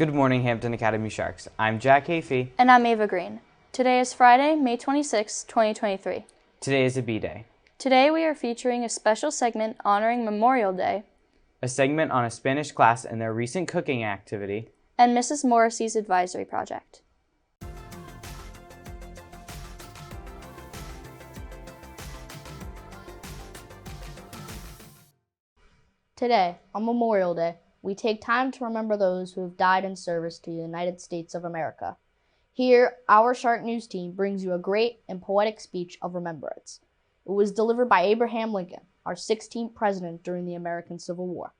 Good morning, Hampton Academy Sharks. I'm Jack Hafey. And I'm Ava Green. Today is Friday, May 26, 2023. Today is a B-Day. Today we are featuring a special segment honoring Memorial Day, A segment on a Spanish class and their recent cooking activity, and Mrs. Morrissey's advisory project. Today, on Memorial Day, we take time to remember those who have died in service to the United States of America. Here, our Shark News team brings you a great and poetic speech of remembrance. It was delivered by Abraham Lincoln, our 16th president during the American Civil War.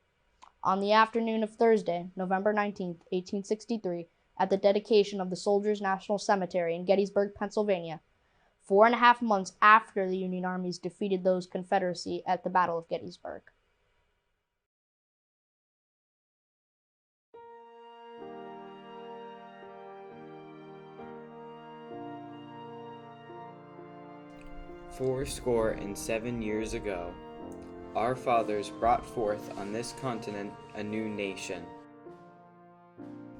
On the afternoon of Thursday, November 19, 1863, at the dedication of the Soldiers' National Cemetery in Gettysburg, Pennsylvania, 4.5 months after the Union armies defeated those Confederacy at the Battle of Gettysburg. Fourscore and 7 years ago, our fathers brought forth on this continent a new nation,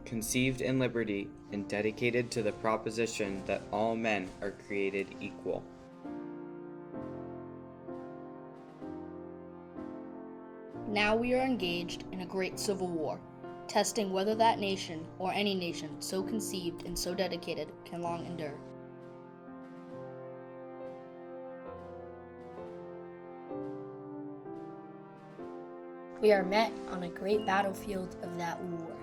conceived in liberty and dedicated to the proposition that all men are created equal. Now we are engaged in a great civil war, testing whether that nation or any nation so conceived and so dedicated can long endure. We are met on a great battlefield of that war.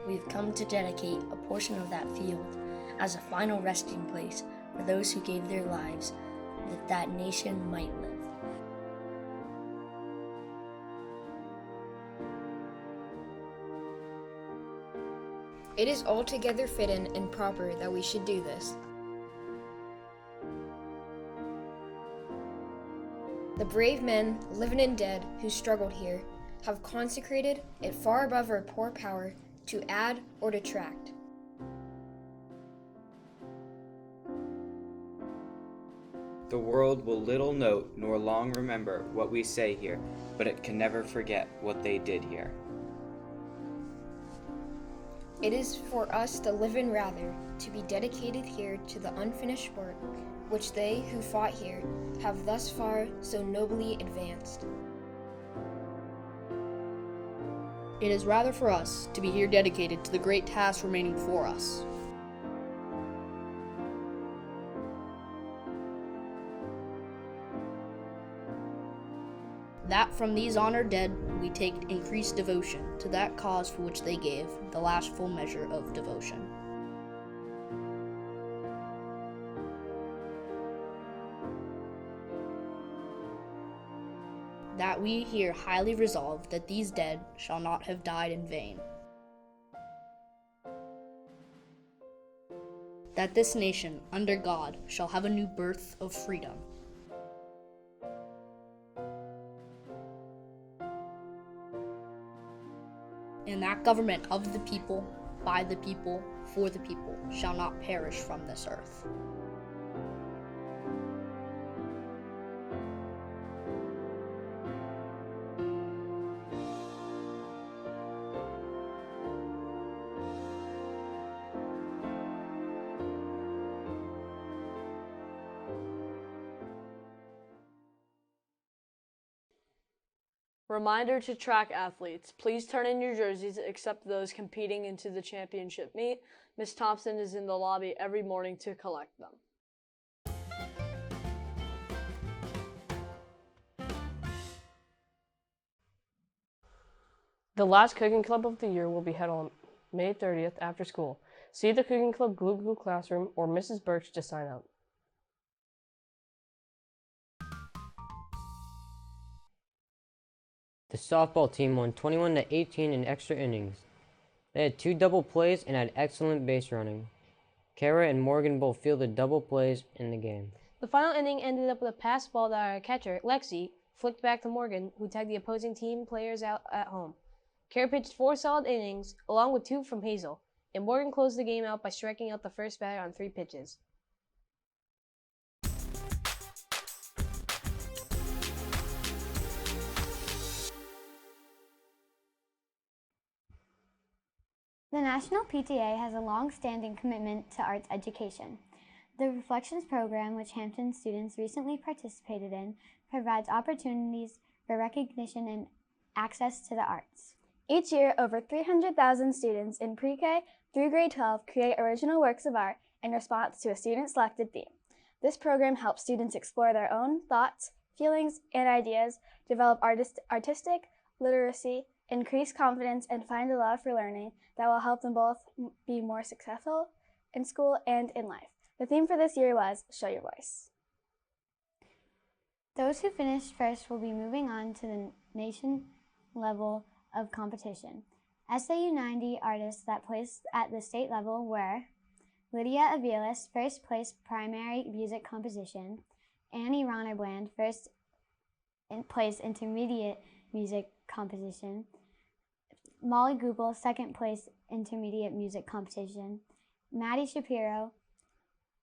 We've come to dedicate a portion of that field as a final resting place for those who gave their lives that that nation might live. It is altogether fitting and proper that we should do this. The brave men, living and dead, who struggled here, have consecrated it far above our poor power to add or detract. The world will little note nor long remember what we say here, but it can never forget what they did here. It is for us, the living, rather, to be dedicated here to the unfinished work which they who fought here have thus far so nobly advanced. It is rather for us to be here dedicated to the great task remaining before us. That from these honored dead we take increased devotion to that cause for which they gave the last full measure of devotion. That we here highly resolve that these dead shall not have died in vain. That this nation, under God, shall have a new birth of freedom. And that government of the people, by the people, for the people, shall not perish from this earth. Reminder to track athletes, please turn in your jerseys except those competing into the championship meet. Ms. Thompson is in the lobby every morning to collect them. The last cooking club of the year will be held on May 30th after school. See the cooking club Glue classroom or Mrs. Birch to sign up. The softball team won 21-18 in extra innings. They had 2 double plays and had excellent base running. Kara and Morgan both fielded double plays in the game. The final inning ended up with a pass ball that our catcher, Lexi, flicked back to Morgan, who tagged the opposing team players out at home. Kara pitched 4 solid innings, along with 2 from Hazel, and Morgan closed the game out by striking out the first batter on 3 pitches. The National PTA has a long-standing commitment to arts education. The Reflections program, which Hampton students recently participated in, provides opportunities for recognition and access to the arts. Each year, over 300,000 students in pre-K through grade 12 create original works of art in response to a student-selected theme. This program helps students explore their own thoughts, feelings, and ideas, develop artistic literacy, increase confidence, and find a love for learning that will help them both be more successful in school and in life. The theme for this year was Show Your Voice. Those who finished first will be moving on to the nation level of competition. SAU 90 artists that placed at the state level were Lydia Aviles, first place primary music composition; Annie Ronnerbland, first place intermediate music composition; Molly Goupel, second place intermediate music competition; Maddie Shapiro,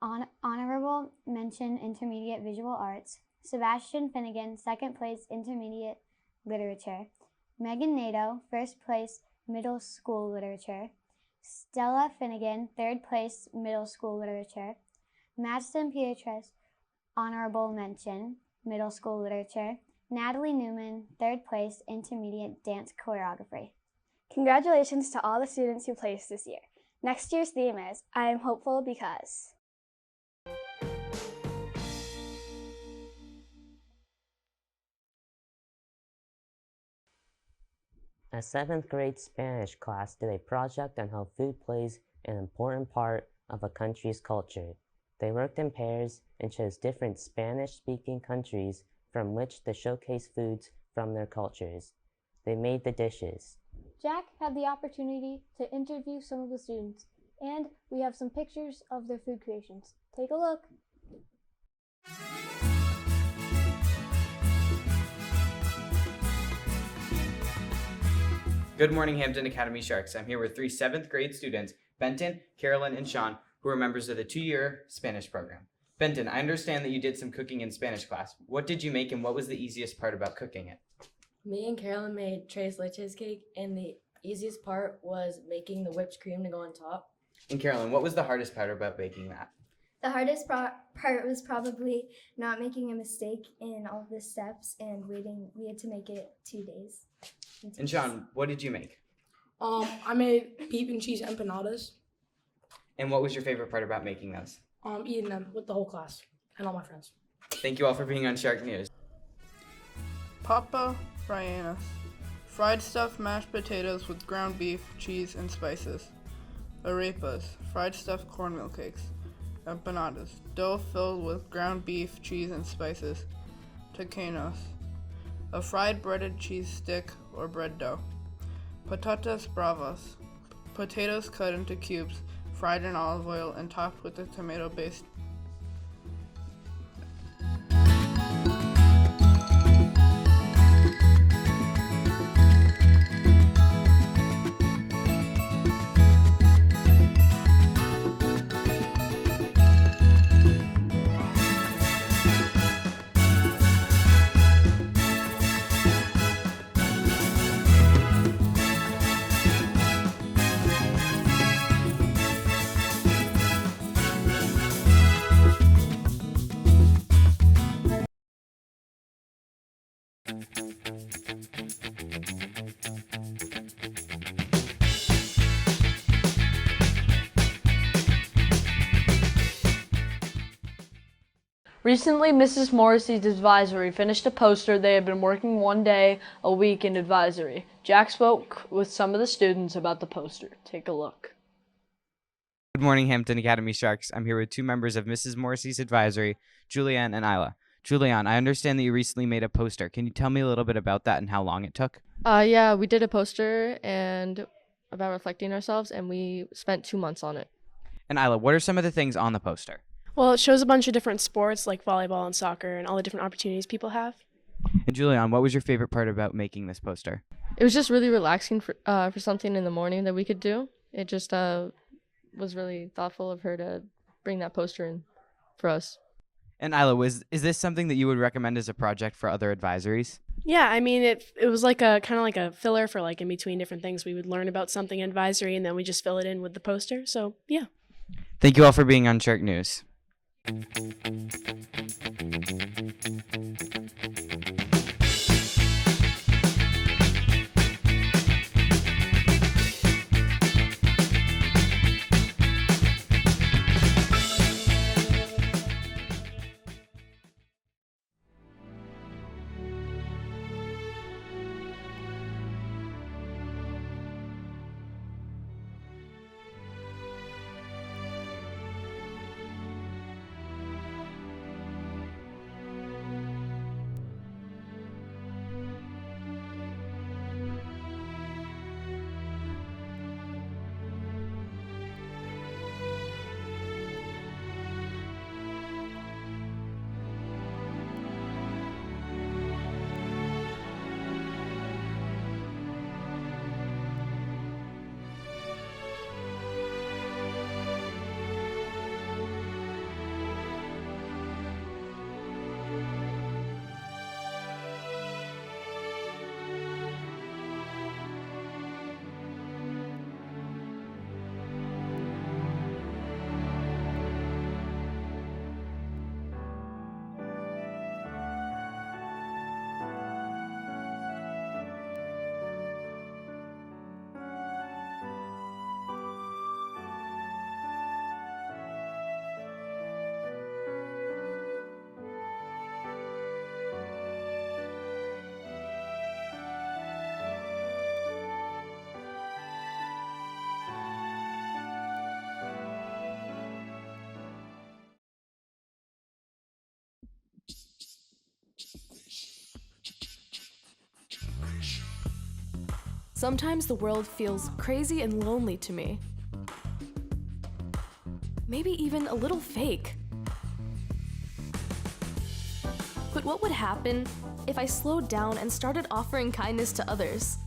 honorable mention intermediate visual arts; Sebastian Finnegan, second place intermediate literature; Megan Nato, first place middle school literature; Stella Finnegan, third place middle school literature; Madison Pietrus, honorable mention middle school literature; Natalie Newman, third place intermediate dance choreography. Congratulations to all the students who placed this year. Next year's theme is I Am Hopeful Because. A 7th grade Spanish class did a project on how food plays an important part of a country's culture. They worked in pairs and chose different Spanish-speaking countries from which to showcase foods from their cultures. They made the dishes. Jack had the opportunity to interview some of the students, and we have some pictures of their food creations. Take a look. Good morning, Hampton Academy Sharks. I'm here with 3 7th grade students, Benton, Carolyn, and Sean, who are members of the 2-year Spanish program. Benton, I understand that you did some cooking in Spanish class. What did you make and what was the easiest part about cooking it? Me and Carolyn made tres leches cake, and the easiest part was making the whipped cream to go on top. And Carolyn, what was the hardest part about baking that? The hardest part was probably not making a mistake in all of the steps and waiting. We had to make it 2 days. And Sean, what did you make? I made beef and cheese empanadas. And what was your favorite part about making those? Eating them with the whole class and all my friends. Thank you all for being on Shark News. Papa Brianna's. Fried stuffed mashed potatoes with ground beef, cheese, and spices. Arepas. Fried stuffed cornmeal cakes. Empanadas. Dough filled with ground beef, cheese, and spices. Taquinos. A fried breaded cheese stick or bread dough. Patatas bravas. Potatoes cut into cubes, fried in olive oil, and topped with a tomato-based. Recently, Mrs. Morrissey's advisory finished a poster they had been working 1 day a week in advisory. Jack spoke with some of the students about the poster. Take a look. Good morning, Hampton Academy Sharks. I'm here with 2 members of Mrs. Morrissey's advisory, Julianne and Isla. Julianne, I understand that you recently made a poster. Can you tell me a little bit about that and how long it took? Yeah, we did a poster and about reflecting ourselves, and we spent 2 months on it. And Isla, what are some of the things on the poster? Well, it shows a bunch of different sports like volleyball and soccer and all the different opportunities people have. And Julianne, what was your favorite part about making this poster? It was just really relaxing for something in the morning that we could do. It just was really thoughtful of her to bring that poster in for us. And Isla, is this something that you would recommend as a project for other advisories? Yeah, I mean, it was like a kind of like a filler for like in between different things. We would learn about something in advisory, and then we just fill it in with the poster. So yeah. Thank you all for being on Shark News. Sometimes the world feels crazy and lonely to me. Maybe even a little fake. But what would happen if I slowed down and started offering kindness to others?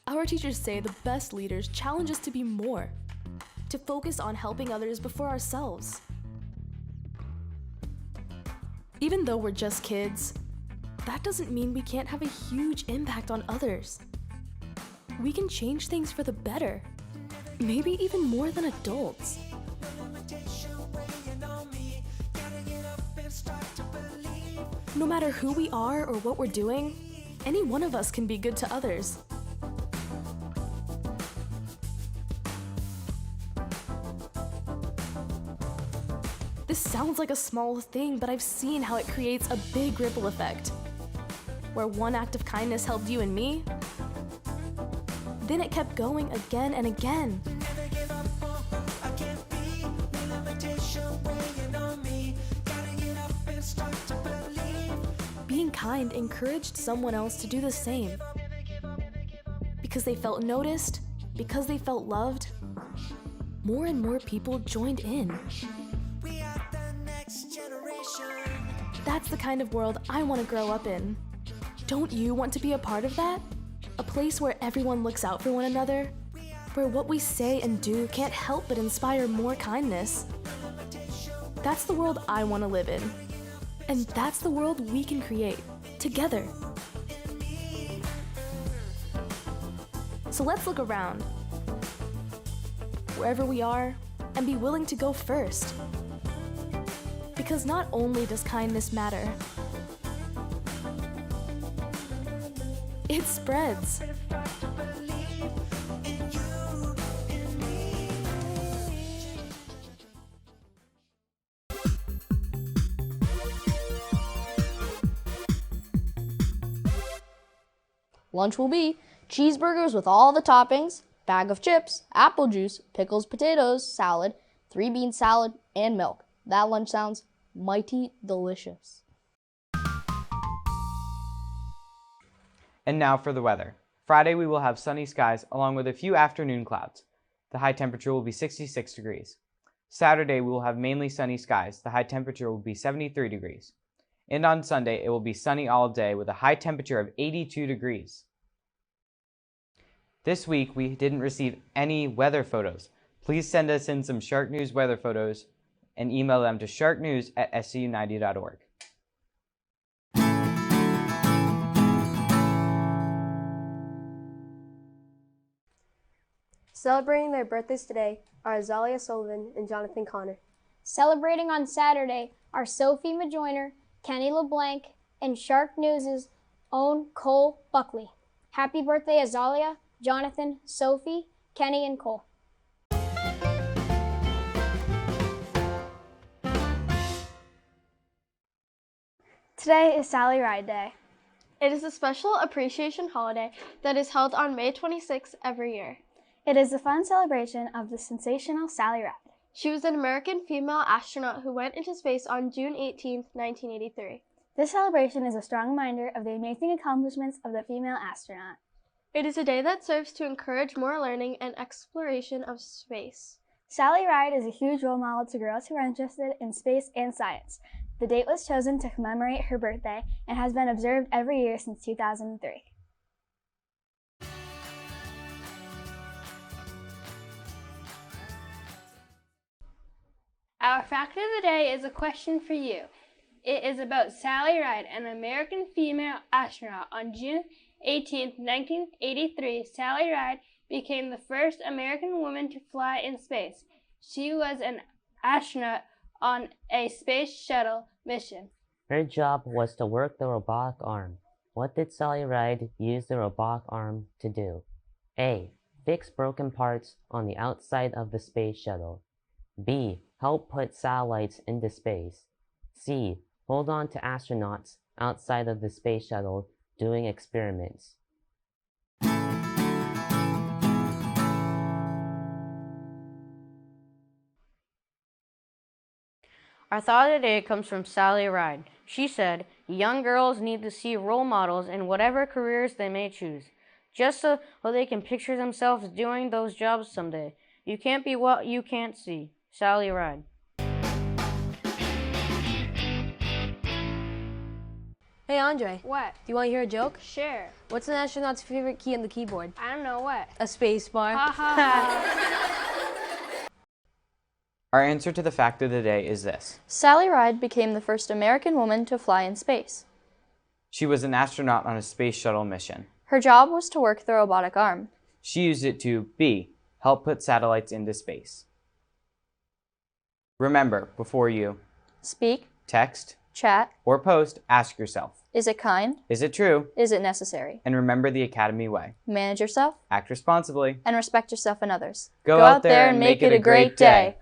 Our teachers say the best leaders challenge us to be more, to focus on helping others before ourselves. Even though we're just kids, that doesn't mean we can't have a huge impact on others. We can change things for the better, maybe even more than adults. No matter who we are or what we're doing, any one of us can be good to others. This sounds like a small thing, but I've seen how it creates a big ripple effect. Where one act of kindness helped you and me, then it kept going again and again. Being kind encouraged someone else to do the same. Because they felt noticed, because they felt loved, more and more people joined in. That's the kind of world I want to grow up in. Don't you want to be a part of that? A place where everyone looks out for one another? Where what we say and do can't help but inspire more kindness? That's the world I want to live in. And that's the world we can create, together. So let's look around, wherever we are, and be willing to go first. Because not only does kindness matter, it spreads. Lunch will be cheeseburgers with all the toppings, bag of chips, apple juice, pickles, potatoes, salad, 3-bean salad, and milk. That lunch sounds mighty delicious. And now for the weather. Friday we will have sunny skies along with a few afternoon clouds. The high temperature will be 66 degrees. Saturday we will have mainly sunny skies. The high temperature will be 73 degrees. And on Sunday it will be sunny all day with a high temperature of 82 degrees. This week we didn't receive any weather photos. Please send us in some Shark News weather photos and email them to sharknews@scu90.org. Celebrating their birthdays today are Azalia Sullivan and Jonathan Connor. Celebrating on Saturday are Sophie Majoyner, Kenny LeBlanc, and Shark News' own Cole Buckley. Happy birthday, Azalia, Jonathan, Sophie, Kenny, and Cole. Today is Sally Ride Day. It is a special appreciation holiday that is held on May 26th every year. It is a fun celebration of the sensational Sally Ride. She was an American female astronaut who went into space on June 18, 1983. This celebration is a strong reminder of the amazing accomplishments of the female astronaut. It is a day that serves to encourage more learning and exploration of space. Sally Ride is a huge role model to girls who are interested in space and science. The date was chosen to commemorate her birthday and has been observed every year since 2003. Our fact of the day is a question for you. It is about Sally Ride, an American female astronaut. On June 18, 1983, Sally Ride became the first American woman to fly in space. She was an astronaut on a space shuttle mission. Her job was to work the robotic arm. What did Sally Ride use the robotic arm to do? A. Fix broken parts on the outside of the space shuttle. B. Help put satellites into space. C. Hold on to astronauts outside of the space shuttle doing experiments. Our thought of the day comes from Sally Ride. She said, young girls need to see role models in whatever careers they may choose, just so they can picture themselves doing those jobs someday. You can't be what you can't see. Sally Ride. Hey Andre. What? Do you want to hear a joke? Sure. What's an astronaut's favorite key on the keyboard? I don't know what. A space bar. Ha ha ha. Our answer to the fact of the day is this. Sally Ride became the first American woman to fly in space. She was an astronaut on a space shuttle mission. Her job was to work the robotic arm. She used it to B. Help put satellites into space. Remember, before you speak, text, chat, or post, ask yourself, is it kind? Is it true? Is it necessary? And remember the Academy way. Manage yourself, act responsibly, and respect yourself and others. Go out there and make it a great day.